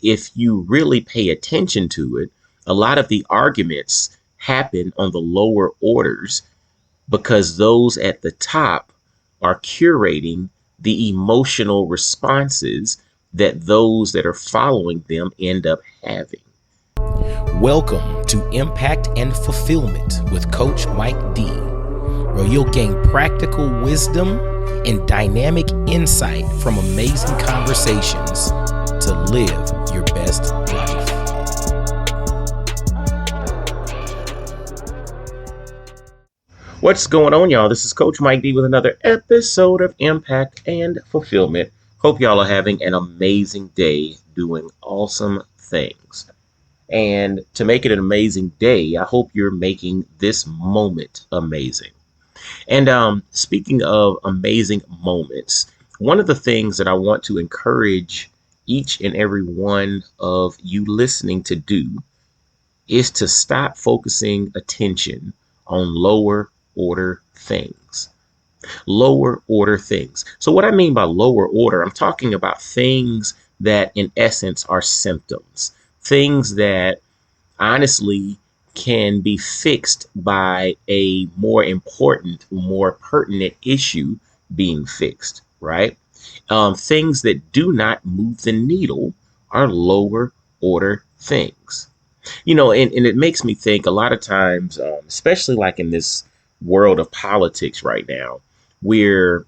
If you really pay attention to it, a lot of the arguments happen on the lower orders because those at the top are curating the emotional responses that those that are following them end up having. Welcome to Impact and Fulfillment with Coach Mike D, where you'll gain practical wisdom and dynamic insight from amazing conversations to live your best life. What's going on, y'all? This is Coach Mike D with another episode of Impact and Fulfillment. Hope y'all are having an amazing day doing awesome things. And to make it an amazing day, I hope you're making this moment amazing. And speaking of amazing moments, one of the things that I want to encourage each and every one of you listening to do is to stop focusing attention on lower order things. Lower order things. So what I mean by lower order, I'm talking about things that in essence are symptoms, things that honestly can be fixed by a more important, more pertinent issue being fixed, right? Things that do not move the needle are lower order things. And it makes me think a lot of times, especially like in this world of politics right now, we're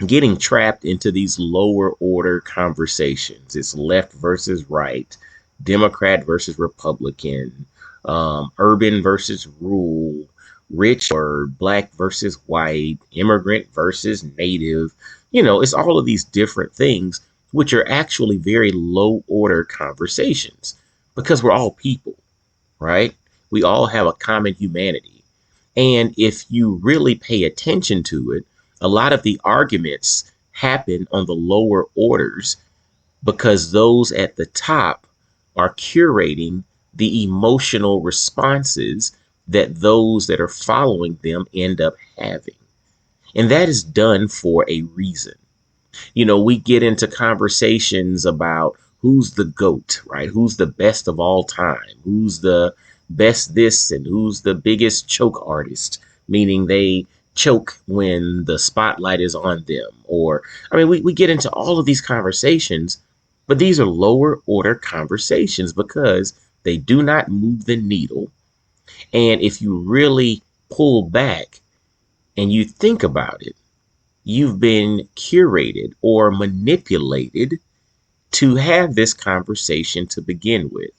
getting trapped into these lower order conversations. It's left versus right, Democrat versus Republican, urban versus rural, rich or black versus white, immigrant versus native. It's all of these different things, which are actually very low order conversations because we're all people, right? We all have a common humanity. And if you really pay attention to it, a lot of the arguments happen on the lower orders because those at the top are curating the emotional responses that those that are following them end up having. And that is done for a reason. We get into conversations about who's the GOAT, right? Who's the best of all time? Who's the best this and who's the biggest choke artist, meaning they choke when the spotlight is on them. We get into all of these conversations, but these are lower order conversations because they do not move the needle. And if you really pull back and you think about it, you've been curated or manipulated to have this conversation to begin with.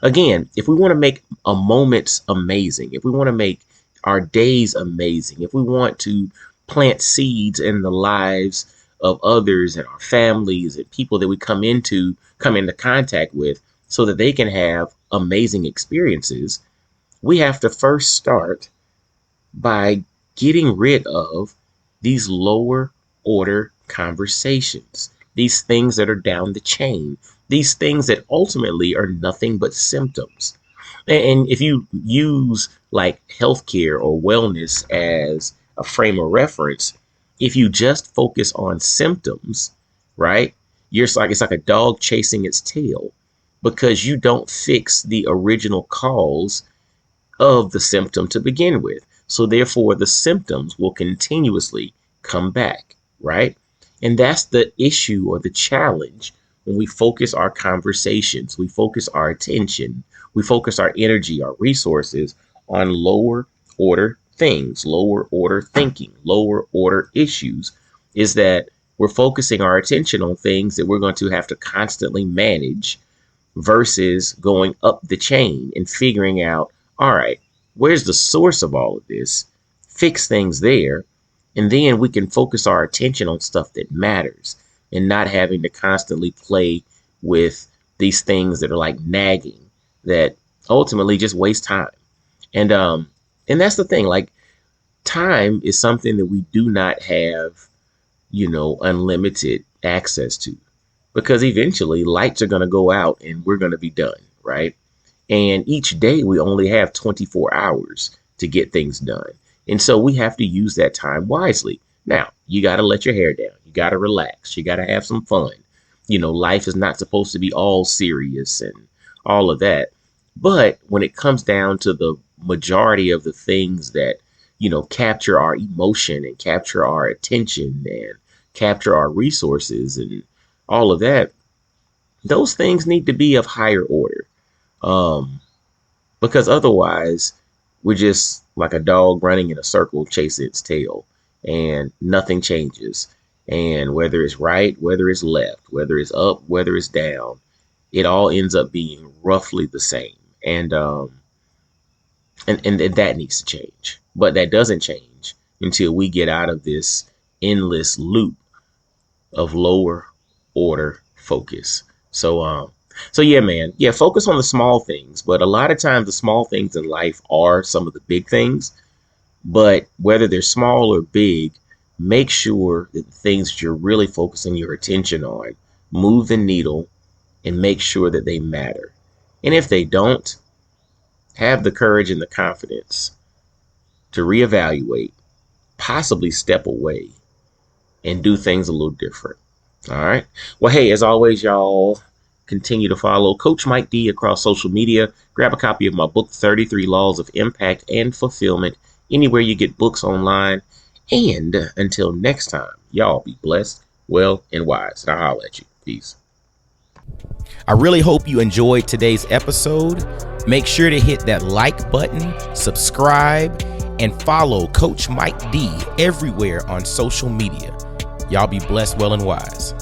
Again, if we want to make a moment amazing, if we want to make our days amazing, if we want to plant seeds in the lives of others and our families and people that we come into contact with so that they can have amazing experiences, we have to first start by getting rid of these lower order conversations, these things that are down the chain, these things that ultimately are nothing but symptoms. And if you use like healthcare or wellness as a frame of reference, if you just focus on symptoms, right, it's like a dog chasing its tail because you don't fix the original cause of the symptom to begin with. So therefore, the symptoms will continuously come back, right? And that's the issue or the challenge when we focus our conversations, we focus our attention, we focus our energy, our resources on lower order things, lower order thinking, lower order issues, is that we're focusing our attention on things that we're going to have to constantly manage versus going up the chain and figuring out, all right, where's the source of all of this? Fix things there. And then we can focus our attention on stuff that matters and not having to constantly play with these things that are like nagging that ultimately just waste time. And that's the thing, like time is something that we do not have, unlimited access to because eventually lights are going to go out and we're going to be done, right? And each day we only have 24 hours to get things done. And so we have to use that time wisely. Now, you got to let your hair down. You got to relax. You got to have some fun. life is not supposed to be all serious and all of that. But when it comes down to the majority of the things that, capture our emotion and capture our attention and capture our resources and all of that, those things need to be of higher order. Because otherwise, we're just like a dog running in a circle chasing its tail and nothing changes. And whether it's right, whether it's left, whether it's up, whether it's down, it all ends up being roughly the same. And that needs to change. But that doesn't change until we get out of this endless loop of lower order focus. So yeah, man. Yeah, focus on the small things. But a lot of times the small things in life are some of the big things. But whether they're small or big, make sure that the things that you're really focusing your attention on move the needle and make sure that they matter. And if they don't, have the courage and the confidence to reevaluate, possibly step away and do things a little different. All right. Well, hey, as always, y'all continue to follow Coach Mike D across social media. Grab a copy of my book, 33 Laws of Impact and Fulfillment, anywhere you get books online. And until next time, y'all be blessed, well, and wise. And I'll holler at you. Peace. I really hope you enjoyed today's episode. Make sure to hit that like button, subscribe, and follow Coach Mike D everywhere on social media. Y'all be blessed, well, and wise.